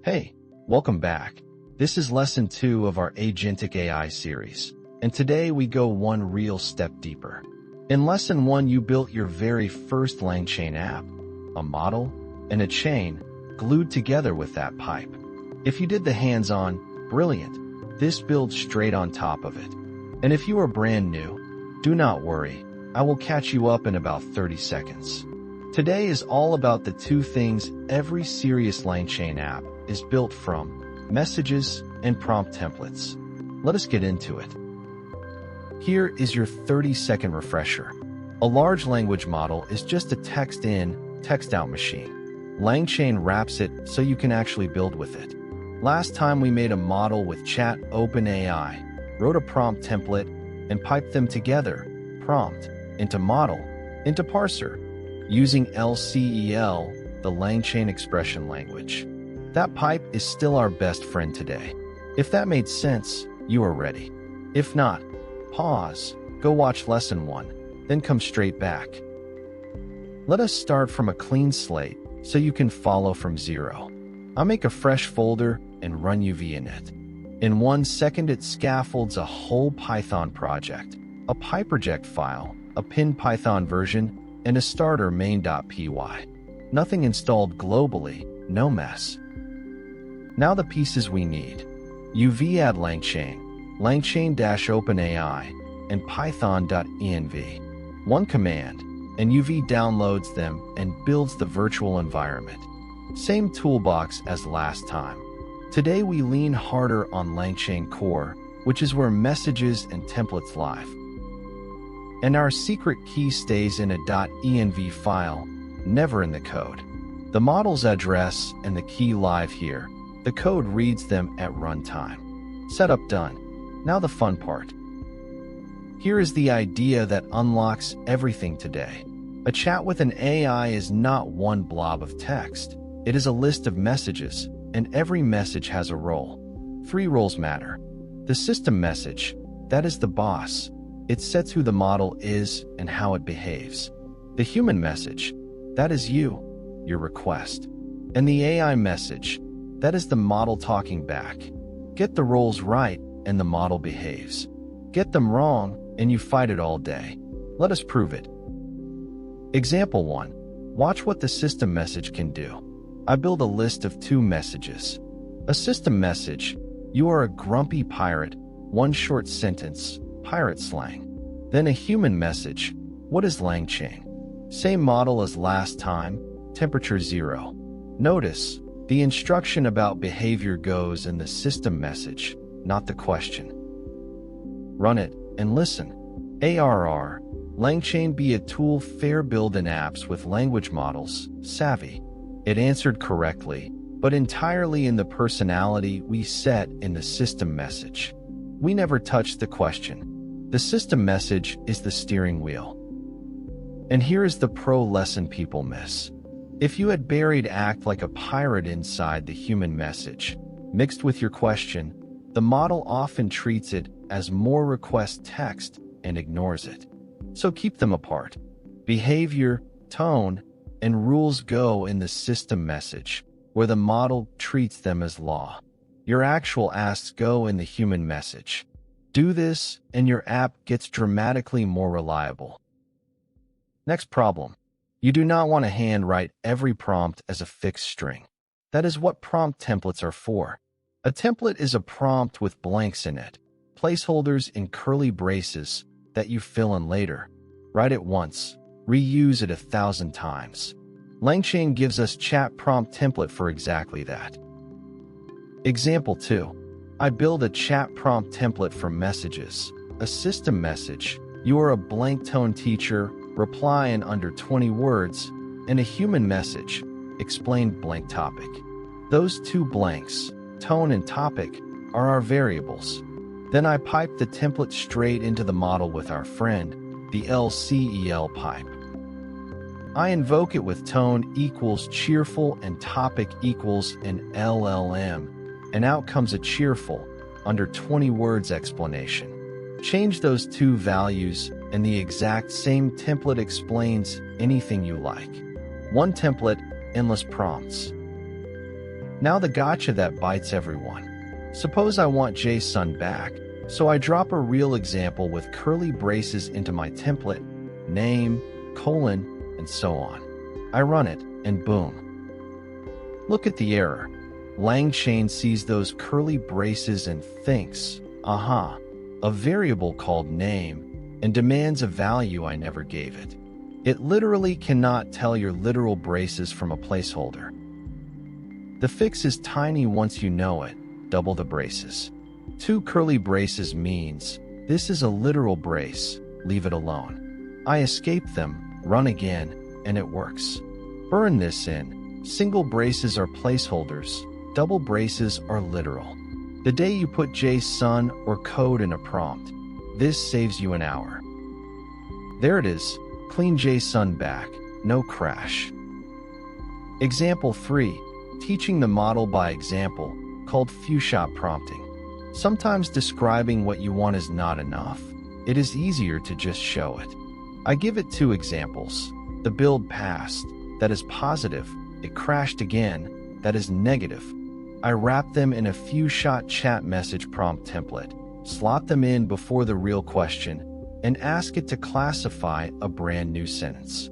Hey, welcome back. This is lesson 2 of our Agentic AI series, and today we go one real step deeper. In lesson 1, you built your very first LangChain app, a model and a chain glued together with that pipe. If you did the hands-on, brilliant. This builds straight on top of it. And if you are brand new, do not worry. I will catch you up in about 30 seconds. Today is all about the two things every serious LangChain app is built from: messages and prompt templates. Let us get into it. Here is your 30-second refresher. A large language model is just a text-in, text-out machine. LangChain wraps it so you can actually build with it. Last time we made a model with OpenAI, wrote a prompt template, and piped them together, prompt, into model, into parser, using LCEL, the LangChain expression language. That pipe is still our best friend today. If that made sense, you are ready. If not, pause, go watch lesson 1, then come straight back. Let us start from a clean slate so you can follow from zero. I'll make a fresh folder and run UV in it. In 1 second, it scaffolds a whole Python project, a pipe_reject file, a pinned Python version, and a starter main.py. Nothing installed globally, no mess. Now the pieces we need: UV add LangChain, LangChain-OpenAI, and python.env. One command, and UV downloads them and builds the virtual environment. Same toolbox as last time. Today we lean harder on LangChain core, which is where messages and templates live. And our secret key stays in a .env file, never in the code. The model's address and the key live here. The code reads them at runtime. Setup done. Now the fun part. Here is the idea that unlocks everything today. A chat with an AI is not one blob of text. It is a list of messages, and every message has a role. 3 roles matter. The system message, that is the boss. It sets who the model is and how it behaves. The human message, that is you, your request. And the AI message, that is the model talking back. Get the roles right, and the model behaves. Get them wrong, and you fight it all day. Let us prove it. Example 1. Watch what the system message can do. I build a list of 2 messages. A system message: you are a grumpy pirate, 1 short sentence, pirate slang. Then a human message: what is LangChain? Same model as last time, temperature 0. Notice, the instruction about behavior goes in the system message, not the question. Run it and listen. ARR, LangChain be a tool fair build in apps with language models, savvy. It answered correctly, but entirely in the personality we set in the system message. We never touched the question. The system message is the steering wheel. And here is the pro lesson people miss. If you had buried act like a pirate inside the human message, mixed with your question, the model often treats it as more request text and ignores it. So keep them apart. Behavior, tone, and rules go in the system message, where the model treats them as law. Your actual asks go in the human message. Do this, and your app gets dramatically more reliable. Next problem. You do not want to handwrite every prompt as a fixed string. That is what prompt templates are for. A template is a prompt with blanks in it, placeholders in curly braces that you fill in later. Write it once, reuse it 1,000 times. LangChain gives us ChatPromptTemplate for exactly that. Example 2. I build a ChatPromptTemplate for messages. A system message: you are a blank tone teacher, reply in under 20 words, and a human message: explain blank topic. Those 2 blanks, tone and topic, are our variables. Then I pipe the template straight into the model with our friend, the LCEL pipe. I invoke it with tone equals cheerful and topic equals an LLM, and out comes a cheerful, under 20 words explanation. Change those 2 values, and the exact same template explains anything you like. One template, endless prompts. Now the gotcha that bites everyone. Suppose I want JSON back, so I drop a real example with curly braces into my template, name, colon, and so on. I run it, and boom. Look at the error. LangChain sees those curly braces and thinks, aha, a variable called name, and demands a value I never gave it. It literally cannot tell your literal braces from a placeholder. The fix is tiny once you know it, double the braces. 2 curly braces means, this is a literal brace, leave it alone. I escape them, run again, and it works. Burn this in, single braces are placeholders, double braces are literal. The day you put JSON or code in a prompt, this saves you an hour. There it is. Clean JSON back, no crash. Example 3. Teaching the model by example, called few-shot prompting. Sometimes describing what you want is not enough. It is easier to just show it. I give it 2 examples. The build passed, that is positive. It crashed again, that is negative. I wrap them in a few-shot chat message prompt template, slot them in before the real question, and ask it to classify a brand new sentence.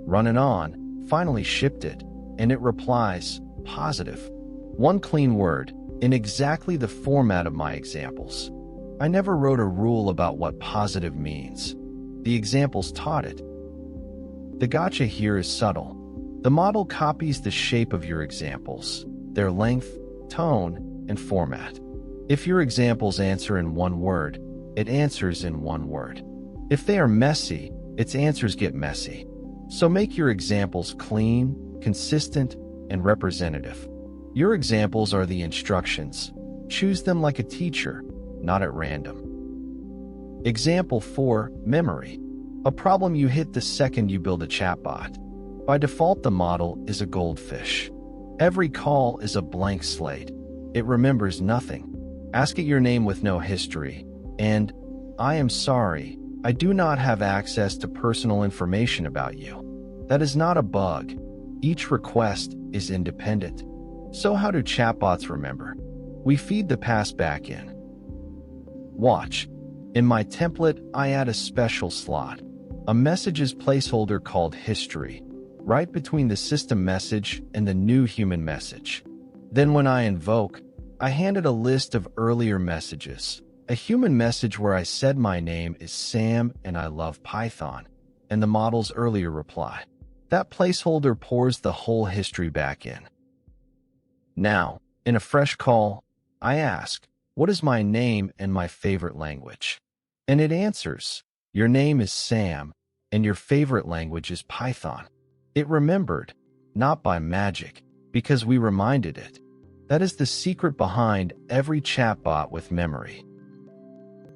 Run it on, finally shipped it, and it replies, positive. 1 clean word, in exactly the format of my examples. I never wrote a rule about what positive means. The examples taught it. The gotcha here is subtle. The model copies the shape of your examples, their length, tone, and format. If your examples answer in 1 word, it answers in 1 word. If they are messy, its answers get messy. So make your examples clean, consistent, and representative. Your examples are the instructions. Choose them like a teacher, not at random. Example 4, memory. A problem you hit the second you build a chatbot. By default, the model is a goldfish. Every call is a blank slate. It remembers nothing. Ask it your name with no history. And, I am sorry, I do not have access to personal information about you. That is not a bug. Each request is independent. So how do chatbots remember? We feed the past back in. Watch. In my template, I add a special slot, a messages placeholder called history, right between the system message and the new human message. Then when I invoke, I hand it a list of earlier messages. A human message where I said my name is Sam and I love Python, and the model's earlier reply. That placeholder pours the whole history back in. Now, in a fresh call, I ask, what is my name and my favorite language? And it answers, your name is Sam, and your favorite language is Python. It remembered, not by magic, because we reminded it. That is the secret behind every chatbot with memory.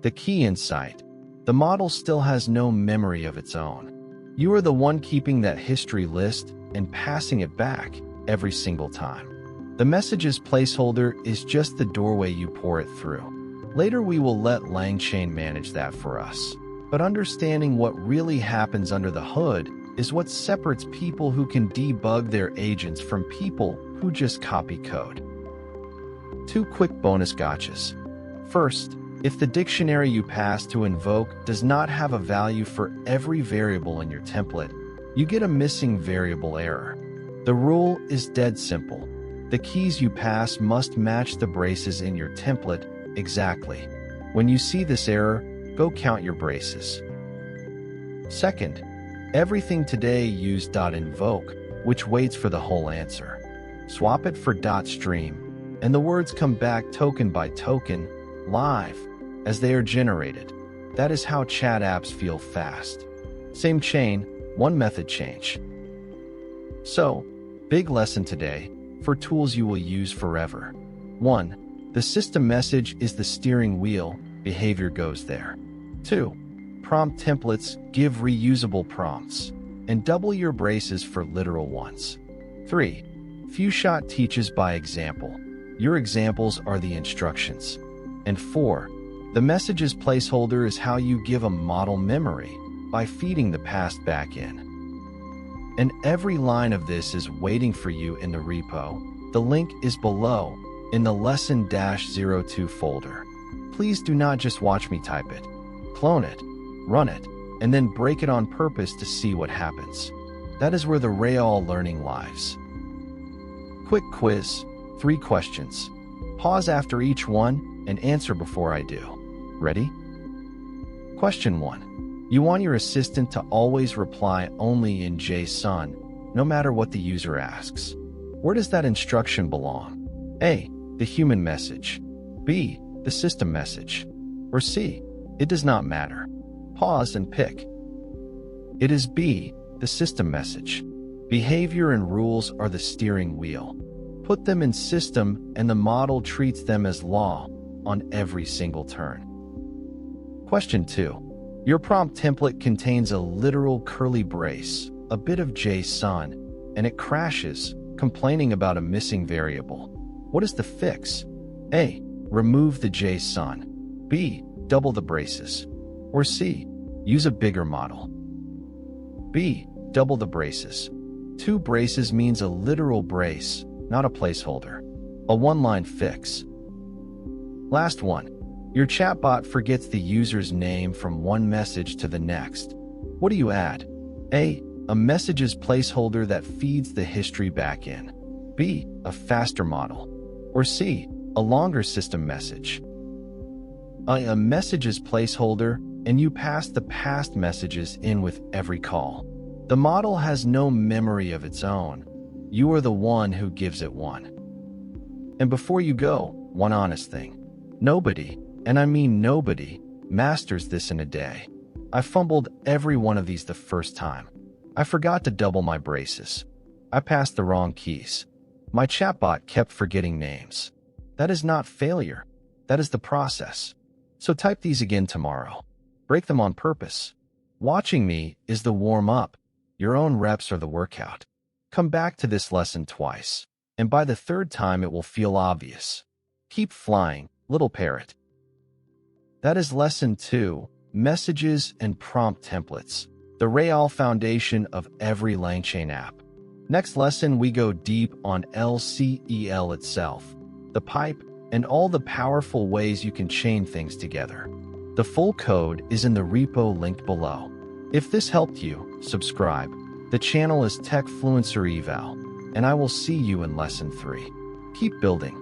The key insight: the model still has no memory of its own. You are the one keeping that history list and passing it back every single time. The messages placeholder is just the doorway you pour it through. Later we will let LangChain manage that for us. But understanding what really happens under the hood is what separates people who can debug their agents from people who just copy code. 2 quick bonus gotchas. First, if the dictionary you pass to invoke does not have a value for every variable in your template, you get a missing variable error. The rule is dead simple. The keys you pass must match the braces in your template exactly. When you see this error, go count your braces. Second, everything today use .invoke, which waits for the whole answer. Swap it for .stream, and the words come back token by token, live, as they are generated. That is how chat apps feel fast. Same chain, 1 method change. So, big lesson today, for tools you will use forever. 1. The system message is the steering wheel, behavior goes there. 2. Prompt templates give reusable prompts, and double your braces for literal ones. 3. Few-shot teaches by example. Your examples are the instructions. And 4. The messages placeholder is how you give a model memory, by feeding the past back in. And every line of this is waiting for you in the repo, The link is below in the lesson-02 folder. Please do not just watch me type it. Clone it, run it, and then break it on purpose to see what happens. That is where the real learning lies. Quick quiz, 3 questions. Pause after each one and answer before I do. Ready? Question 1. You want your assistant to always reply only in JSON, no matter what the user asks. Where does that instruction belong? A. The human message. B. The system message. Or C. It does not matter. Pause and pick. It is B. The system message. Behavior and rules are the steering wheel. Put them in system and the model treats them as law on every single turn. Question 2. Your prompt template contains a literal curly brace, a bit of JSON, and it crashes, complaining about a missing variable. What is the fix? A. Remove the JSON. B. Double the braces. Or C. Use a bigger model. B. Double the braces. 2 braces means a literal brace, not a placeholder. A one-line fix. Last one. Your chatbot forgets the user's name from one message to the next. What do you add? A. A messages placeholder that feeds the history back in. B. A faster model. Or C. A longer system message. A messages placeholder, and you pass the past messages in with every call. The model has no memory of its own. You are the one who gives it one. And before you go, one honest thing. Nobody, and I mean nobody, masters this in a day. I fumbled every one of these the first time. I forgot to double my braces. I passed the wrong keys. My chatbot kept forgetting names. That is not failure. That is the process. So type these again tomorrow. Break them on purpose. Watching me is the warm-up. Your own reps are the workout. Come back to this lesson twice, and by the 3rd time it will feel obvious. Keep flying, little parrot. That is lesson 2, messages and prompt templates, the real foundation of every LangChain app. Next lesson, we go deep on LCEL itself, the pipe, and all the powerful ways you can chain things together. The full code is in the repo linked below. If this helped you, subscribe. The channel is Tech Fluencer Eval, and I will see you in lesson 3. Keep building.